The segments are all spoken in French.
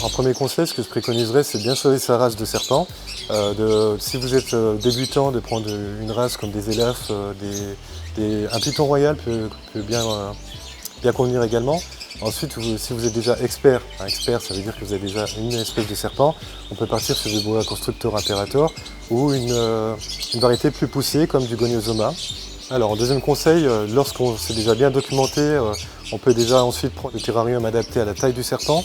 En premier conseil, ce que je préconiserais, c'est de bien choisir sa race de serpent. Si vous êtes débutant, de prendre une race comme des élafs, un python royal peut bien convenir également. Ensuite, si vous êtes déjà expert, un expert ça veut dire que vous avez déjà une espèce de serpent, on peut partir sur du boa constructor imperator ou une variété plus poussée comme du goniosoma. Alors, en deuxième conseil, lorsqu'on s'est déjà bien documenté, on peut déjà ensuite prendre le terrarium adapté à la taille du serpent.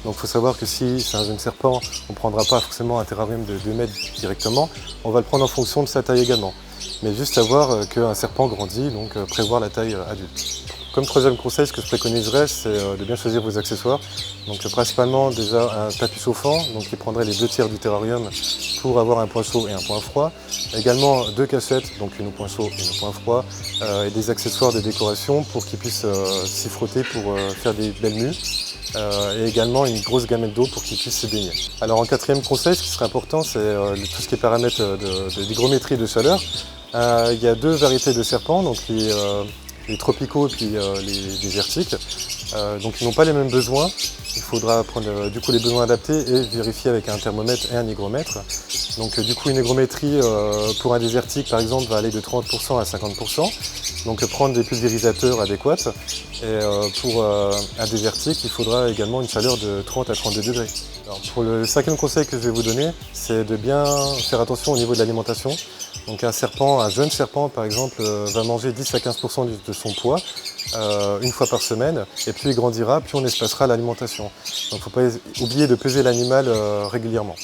Donc il faut savoir que si c'est un jeune serpent, on ne prendra pas forcément un terrarium de 2 mètres directement, on va le prendre en fonction de sa taille également. Mais juste savoir qu'un serpent grandit, donc prévoir la taille adulte. Comme troisième conseil, ce que je préconiserais, c'est de bien choisir vos accessoires. Donc principalement déjà un tapis chauffant, donc qui prendrait les 2 tiers du terrarium pour avoir un point chaud et un point froid. Également 2 cachettes, donc une au point chaud et une au point froid, et des accessoires de décoration pour qu'ils puissent s'y frotter pour faire des belles mues. Et également une grosse gamelle d'eau pour qu'ils puissent se baigner. Alors en quatrième conseil, ce qui serait important, c'est tout ce qui est paramètres d'hygrométrie de chaleur. Il y a 2 variétés de serpents, donc les tropicaux et puis les désertiques. Donc ils n'ont pas les mêmes besoins. Il faudra prendre du coup les besoins adaptés et vérifier avec un thermomètre et un hygromètre. Donc du coup une hygrométrie pour un désertique par exemple va aller de 30% à 50%. Donc prendre des pulvérisateurs adéquats. Et pour un désertique, il faudra également une chaleur de 30 à 32 degrés. Alors, pour le cinquième conseil que je vais vous donner, c'est de bien faire attention au niveau de l'alimentation. Donc un jeune serpent par exemple, va manger 10 à 15% de son poids une fois par semaine, et plus il grandira, plus on espacera l'alimentation. Donc il ne faut pas oublier de peser l'animal régulièrement.